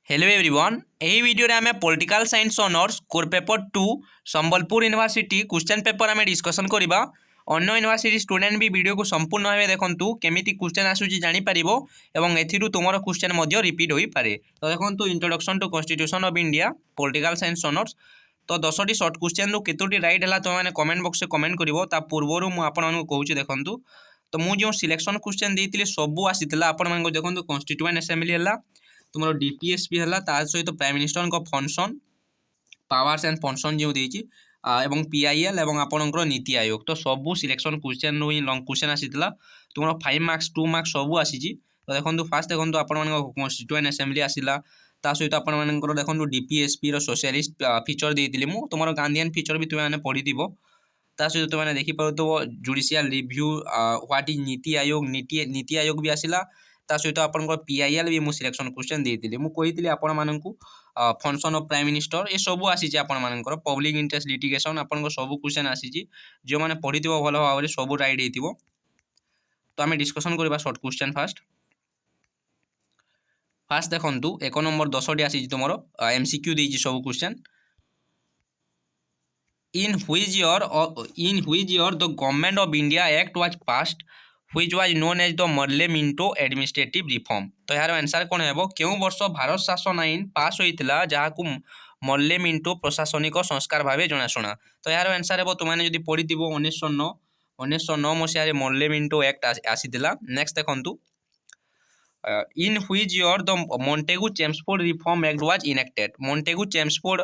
Hello everyone यही video आम political science honours core paper 2 Sambalpur university question paper आम discussion करवा। अन्य यूनिवर्सिटी स्टूडेंट भी वीडियो को संपूर्ण भाव देखूँ केमी क्वेश्चन आसूँ जापर और एथि तुम क्वेश्चन रिपीट हो पारे। तो देखो introduction to constitution of India political science honours. तो 10टी सर्ट क्वेश्चन रु केतोटी राइट है तुमने कमेंट बॉक्स में कमेंट कर पूर्वर मुझे कहूँ देखूँ। तो मुझे सिलेक्शन क्वेश्चन देती सबू आसाला आपण देखो कॉन्स्टिट्यूएंट असेंबली है तुम डीपीएस भी है सहित prime minister function powers and function जो देती एवं पीआईएल एवं आपणकर नीति आयोग। तो सबू सिलेक्शन क्वेश्चन ही लंग क्वेश्चन आसाला तुम 5 मार्क्स 2 मार्क्स सबू आसी। तो देखो फास्ट देखो आप कॉन्स्टिट्यूएंट असेंबली आसाला सहित आपर देखो डीपीएसपी सोशलिस्ट फीचर देती मुझे तुम गांधीयन फीचर भी तुम्हें पढ़ी सहित तुमने देखिपुव judicial review what is NITI Aayog NITI Aayog भी आसाला सहित आप पीआईएल भी मुझे सिलेक्शन क्वेश्चन देती मुझे आपण मानू फंक्शन ऑफ प्राइम मिनिस्टर ये सब आसी आपर पब्लिक इंटरेस्ट लिटिगेशन आप सब क्वेश्चन आसी जो मैंने पढ़ी भल भाव में सब राइट हो। तो आम डिस्कसन करवा सर्ट क्वेश्चन फास्ट देखु 1 नंबर 10टी आसी तुम एमसीक्यू देती सब question. In which year the Government of India Act was passed which was known as the Morley-Minto Administrative Reform। तो यार आंसर कौन है क्यों वर्ष भारत शासन आईन पास होता जहाँ को मल्ले मिंटो प्रशासनिक संस्कार भाव जनाशुना। तो यार आंसर है तुमने जो पढ़ी 1909 मसीह मल्ले मिंटो एक्ट आसीला। नेक्स्ट देखु in which year the Montagu Chelmsford reform act was enacted. Montagu Chelmsford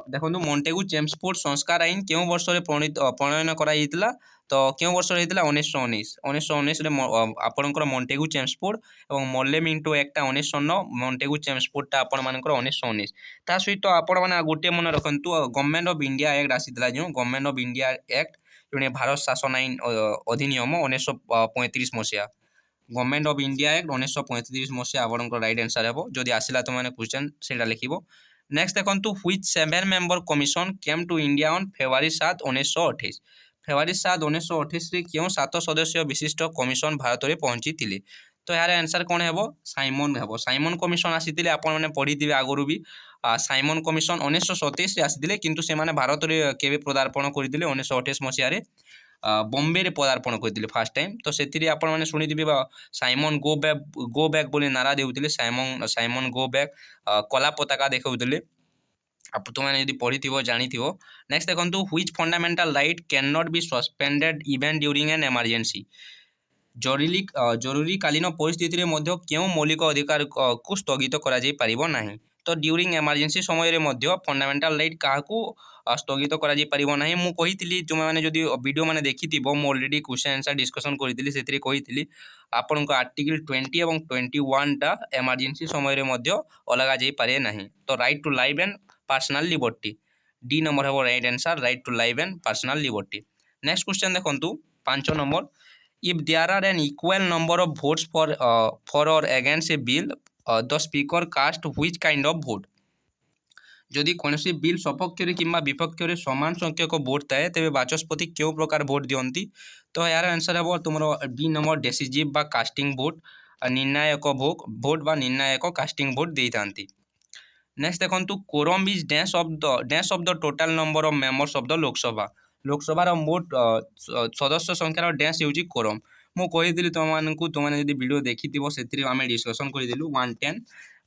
देखो मॉन्टेगू चेम्सफोर्ड संस्कार आईन क्यों वर्ष प्रणयन कराइला। तो क्यों वर्ष होता 1919 आपणकर मॉन्टेगू चेम्सफोर्ड और मल्ले मिंटो एक्टा 1909 मॉन्टेगू चेम्सफोर्डटा आपणकर 1919 सहित आपण मैंने गोटे मन रखु गवर्नमेंट ऑफ इंडिया एक्ट आसीला जो गवर्नमेंट ऑफ इंडिया एक्ट जो भारत शासन आईन अधिनियम 1935 मसीहा गवर्नमेंट ऑफ इंडिया एक्ट 1935 मसीहा आपणकर राइट आंसर है जदि आसला तुमने क्वेश्चन से लिखो। नेक्स्ट देखो which 7 member commission came to India on February 7 1928। February 7 1928 क्यों 7 सदस्य विशिष्ट कमिशन भारत में पहुंची थी। तो यार आंसर कौन है साइमन है साइमन कमिशन आसी आपने पढ़ी थे आगुरी भी साइमन कमिशन 1927 आसी किंतु से भारत में केवे पदार्पण करते 1928 मसीह बॉम्बे पदार्पण करते फास्ट टाइम। तो से आपने शुणी साइमन गो बैक बोली नारा देते साइमन गो बैक कला पताका देखते तुमने जो पढ़ी जानी। नेक्स्ट देखो which fundamental right can not be suspended even during an emergency. जरूरीकालीन परिस्थिति क्यों मौलिक अधिकार को स्थगित कर। तो ड्यूरिंग इमरजेंसी समय फंडामेंटल राइट क्या स्थगित कर मुझे जो मैंने जो वीडियो मैंने देखी मुझे ऑलरेडी क्वेश्चन आंसर डिस्कसन करी से आपन को आर्टिकल 20 और 21 टा इमरजेंसी समय अलगा जाई पारे नहीं। तो right to life and personal liberty D number है right answer right to life and personal liberty. Next question देखो 5 number if there are an equal number of votes for or against a bill the speaker cast which kind of vote। जदि कौन bill सपक्ष कि विपक्ष समान संख्यक vote थाए तेज बाचस्पति क्यों प्रकार भोट दिखती। तो यार आंसर है तुम डी नंबर डेसीजिव बा कास्टिंग भोट निर्णायक भोट बा निर्णायक कास्टिंग भोट दे था। नेक्स्ट देखो quorum is dash of the total number of members of the Lok Sabha मोट सदस्य संख्यार डैश हो कोरम। मुझे तुमने वीडियो देखी से आम डिस्कसन करूँ 110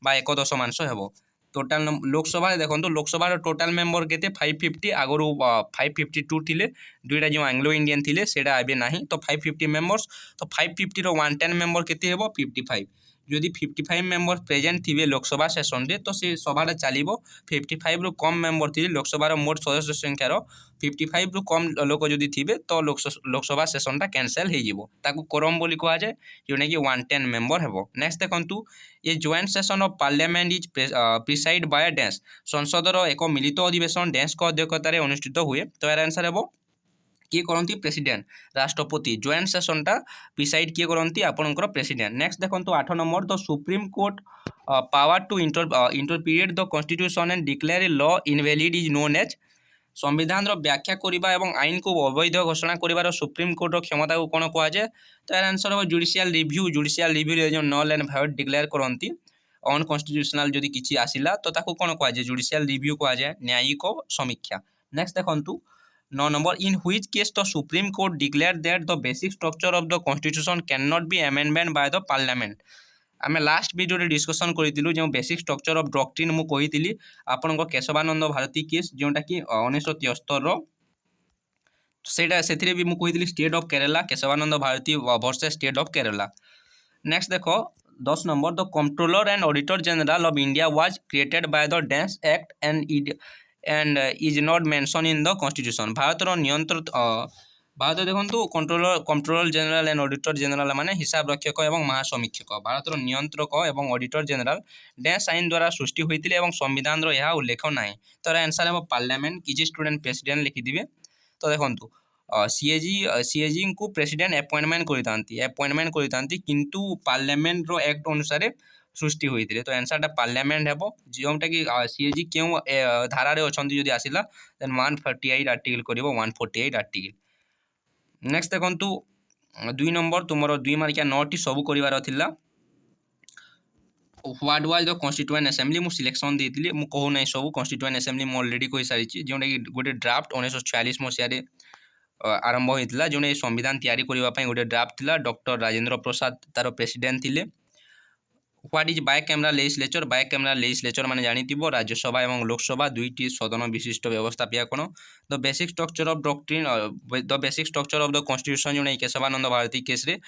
बा 1/10 है टोटाल लोकसभा देखो लोकसभा टोटाल मेंबर के 550 आगु 552 थे दुईटा जो आंग्लो इंडियन थे सेटा एबे नहीं। तो 550 मेंबर्स तो 550 रो 110 मेंबर के 55 जदि 55 मेंबर प्रेजेंट थे लोकसभा सेसन रे तो से सभा चलो 55 रु कम मेंबर थी लोकसभार मोट सदस्य संख्यार 55 रु कम लोक जदि थे तो लोकसभा सेसनटा कैंसल हो कोरम बोली कह जाए जोटा कि 110 मेंबर है। नेक्स्ट देखो ये joint session of parliament is preside by dash संसदर एक मिलित अधिवेशन डैश को अध्यक्षतार अनुष्ठित हुए। तो यार आंसर है किए करती प्रेसिडेंट राष्ट्रपति जॉइंट सेशनटा प्रिसाइड किए करती आपणकर प्रेसिडेंट। नेक्स्ट देखो 8 number the supreme court power to interpret the constitution and declare a law invalid is known as. संविधान व्याख्या करने और आईन को अवैध घोषणा कर सुप्रीम कोर्टर क्षमता को कौन कहुए। तो यार आंसर हो जुडिशियल रिव्यू जो नल एंड वॉइड डिक्लेयर करती अनकन्स्टिट्यूशनल जदि किसी आसिला तो ताकू कौन कहुए जुडिशियल रिव्यू कहुए न्यायिक समीक्षा। नेक्स्ट देखंतु 9 number in which case the supreme court declare that the basic structure of the constitution can not B amendment by the parliament. आम लास्ट वीडियो डिस्कसन करूँ जो बेसिक स्ट्रक्चर ऑफ डॉक्ट्रिन मु कही आपण Keshavananda Bharti case जोटा कि 1973 से भी मुझे state of Kerala Keshavananda Bharati versus state of Kerala. Next देखो 10 number the controller and auditor general of India was created by the dash act and is not mention in the constitution. Bharat देखो controller general and auditor general माने हिसाब रक्षक और महासमीक्षक भारत नियंत्रक और auditor general dash आईन द्वारा सृष्टि होते और संविधान यह उल्लेख ना। तो आंसर है पार्लियामेंट किसी स्टूडेंट प्रेसिडेंट लिखिदिवे। तो देखो सीएजी को प्रेसिडेंट अपॉइंटमेंट करते किंतु पार्लियामेंट रो एक्ट अनुसार सृष्टि होते। तो आंसर पार्लियामेंट है जोटा कि सीएजी क्यों धारा अच्छा जब आसला देन 148 आर्टिकल कर 148 आर्टिकल। नेक्स्ट देखंतु 2 नंबर तुमर 2 मार्किया 9टी सब कर what was the constituent assembly मु सिलेक्शन देती मु कहू ना सब कॉन्स्टिट्यूएंट असेंबली मु ऑलरेडी कही सारी जोटा कि गोटे ड्राफ्ट 1946 मसीह आरंभ होता जो संविधान तैयारी करने गोटे ड्राफ्ट थिला डॉक्टर राजेंद्र प्रसाद तार प्रेसिडेंट थिले। व्हाट इज बायकैमरा लेजिस्लेचर बायकैमरा लेजिस्लेचर माने जानिथिबो राज्यसभा एवं लोकसभा दुईटी सदन विशिष्ट व्यवस्थापन। The basic structure of doctrine the basic structure of the constitution जो केशवानंद भारती केस रे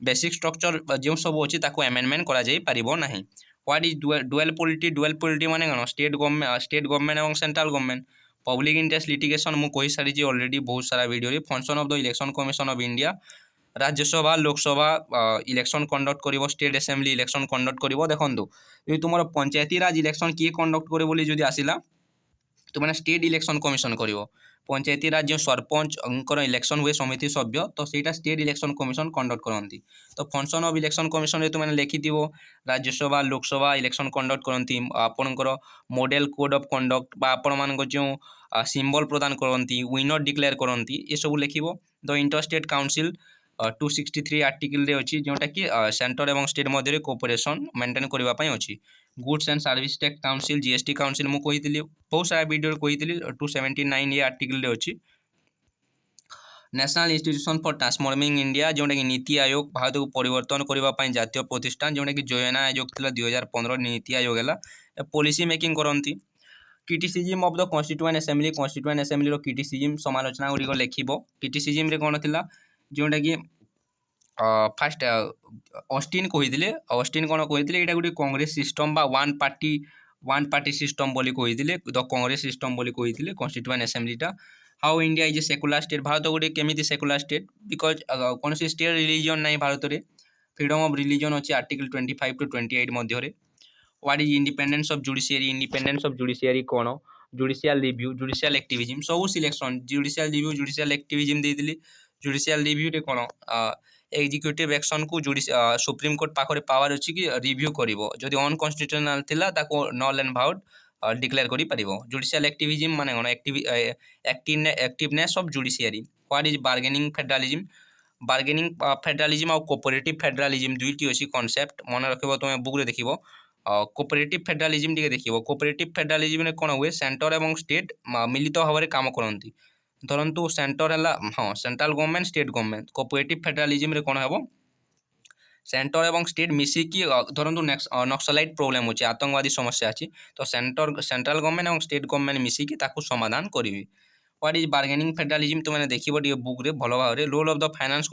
बेसिक स्ट्रक्चर जो सब अच्छी अमेंडमेंट करा जाई परिबो नाही। व्हाट इज डुअल पॉलिटी माने कौन स्टेट गवर्नमेंट और central government. Public interest litigation मु कही सारी ऑलरेडी बहुत सारा video function of the election commission of India Rajya Sabha Lok Sabha election conduct करिवो स्टेट असेंबली इलेक्शन कंडक्ट करिवो। देखंतु ये तुमर पंचायती राज इलेक्शन किए कंडक्ट करे बोली जदि आसिला तो मैंने स्टेट इलेक्शन कमिशन करिवो। पंचायती राज जो सरपंच इलेक्शन हुए समिति सभ्य तो सेटा स्टेट इलेक्शन कमिशन कंडक्ट करती। तो फंक्शन ऑफ इलेक्शन कमिशन रे तुमने लिखिथिबो राज्यसभा लोकसभा इलेक्शन कंडक्ट करती आपणकर मॉडल कोड ऑफ कंडक्ट बा आपण मानक जो सिंबल प्रदान करती विनर डिक्लेयर करती ये सब लिखिबो। द इंटरस्टेट काउंसिल 263 आर्टिकल रे अछि जोटा कि सेंटर एवं स्टेट मध्य कोऑपरेशन मेंटेन करबा पई अछि। Goods and service tax council GST council मु कहितली बहुत सारा वीडियो कहितली 279 ये आर्टिकल रे अछि। National institution for transforming India जोटा कि नीति आयोग भारत को परिवर्तन करबा पई जातीय प्रतिष्ठान जोटा कि योजना आयोग थिला 2015 नीति आयोग हैला पॉलिसी मेकिंग करंती। Criticism of the constituent assembly रो क्रिटिसिज्म समालोचना गुडी लिखिबो। क्रिटिसिज्म रे कोन थिला जोटा कि फास्ट ऑस्टिन कही ऑस्टिन कौन कही यहाँ गोटे कांग्रेस सिस्टम बा वन पार्टी सिस्टम बोली कही द कांग्रेस सिस्टम बोली कही कॉन्स्टिट्यूएंट असेंबलीटा। How India is a secular state Bharat गोटे केमी सेकुलर स्टेट बिकज कौन स्टेट रिलीजन ना भारत में फ्रीडम ऑफ रिलीजन अच्छी आर्टिकल 25 to 28 मध्य। What is independence of judiciary कौन जुडिशियल रिव्यू जुडिशियल एक्टिविज्म सब selection judicial review judicial activism देती। जुडिशियल रिव्यू रे कौन एग्जीक्यूटिव एक्शन को सुप्रीम कोर्ट पाखे पावर अच्छी कि रिव्यू करिवो जदि अनकन्स्टिट्यूशनल थिला ताको नल एंड भाउड डिक्लेयर करि परिवो। जुडिशियल एक्टिविज्म माने कौन activeness of judiciary. What is bargaining federalism और कोऑपरेटिव फेडरलिज्म दुईटी अच्छी कॉन्सेप्ट मन रखिबो तुम बुक रे देखिबो। कोऑपरेटिव फेडरलिज्म टिके देखिबो कोऑपरेटिव फेडरलिज्म रे कौन हुए सेंटर एवं स्टेट मिलित भाव काम करती धरतु सेंटर है हाँ central government state government. Cooperative federalism रे कौन हम सेंटर एवं स्टेट मिसिकी धरतु नक्सलाइट प्रोब्लेम अच्छे आतंकवादी समस्या अच्छी तो सेंट्रल गवर्नमेंट और स्टेट गवर्नमेंट मिसिकी ताकू समाधान करेंगे। व्हाट इज बार्गेनिंग फेडरलिज्म तुमने देखिए बुक रे भल भाव role of the finance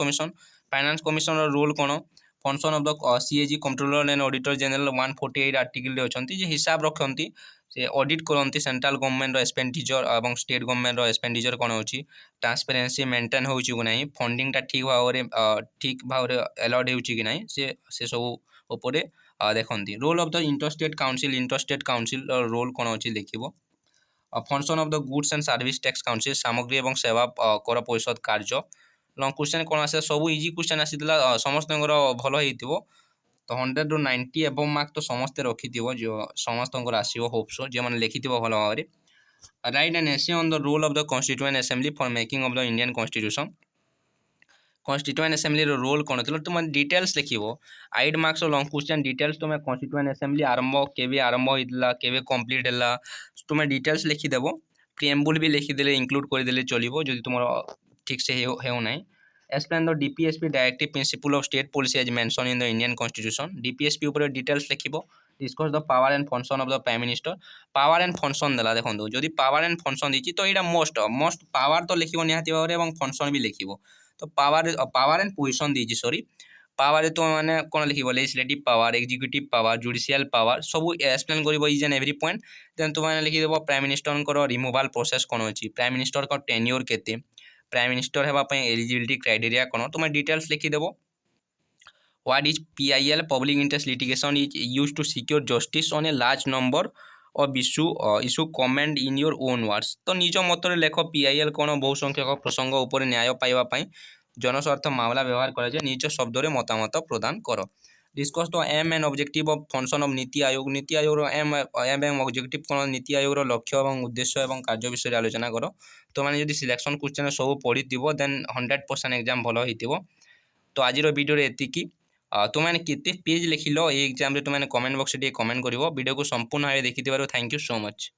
commission role कौन function of the CAG controller and auditor general 148 article अच्छी हिसाब रखती से ऑडिट करती सेंट्रल गवर्नमेंट एक्सपेंडिचर और स्टेट गवर्नमेंट एक्सपेंडिचर कौन होची ट्रांसपेरेंसी मेंटेन होची कि नहीं फंडिंगटा ठीक भाव अलाउड होची कि नहीं से सब उपरे देखती। Role of the interstate council role कौन अच्छी देखिबो। Function of the goods and service tax council सामग्री और सेवा कर परिषद कार्य। लॉन्ग क्वेश्चन कौन आसे सब इजी क्वेश्चन आसीला समस्त भल होइतिबो तो 100 ରୁ 90 एबव मार्क तो समस्ते रखिथिबो जो समस्त आसो होप्सो जो मैंने लिखिथिबो भल भाव। Write and essay on the role of the constituent assembly for making of the Indian constitution. Constituent assembly role कौन थी तुम डिटेल्स लिख 8 मार्क्स लंग क्वेश्चन डिटेल्स तुम कन्स्टिट्यूएंट आसेम्बली आरंभ होता केवे कंप्लीट है तुम डिटेल्स लिखिदेव प्रिएम्बुल भी लिखिदे इंक्लूड करदे चलो जो तुम ठीक से होना explain the DPSP directive principle of state policy as mention in the Indian constitution DPSP ऊपर डिटेल्स लिख discuss the power and function of the prime minister power and function देला देखो जो पावर एंड फंक्शन दी तो यहाँ most most power तो लिख निहाती भाव में फंक्शन भी लिख तो पावर एंड पोजिशन दी सॉरी पावर तो मैंने कौन लिख legislative power executive power judicial power सब एक्सप्लेन कर is and every point then तुम लिखिदेव प्राइम मिनिस्टर रिमूवाल प्रोसेस कौन अच्छी प्राइम मिनिस्टर का टेन्योर केते प्राइम मिनिस्टर होगापी एलिजिबिलिटी क्राइटेरिया कौन तुम डिटेल्स लिखिदेव what is PIL public interest litigation is use to secure justice on a large number of issue comment in your own words तो निज मतरे लेख PIL कौन बहु संख्यक प्रसंग उपर न्याय पाइबा जनस्वार्थ मामला व्यवहार कर निज शब्द मतामत प्रदान कर discuss the aim and objective of function of NITI Aayog M एवं ऑब्जेक्टिव कौन नीति आयोग लक्ष्य और उद्देश्य और कार्य विषय आलोचना कर तो मैंने जो सिलेक्शन क्वेश्चन सब पढ़ी देन 100% एग्जाम भल हो तो आज वीडियो एतिकी तुमने केते पेज लिखिल ये एग्जाम तुमने कमेंट बॉक्स कमेंट कर वीडियो को संपूर्ण भाव देखि थैंक यू सो मच।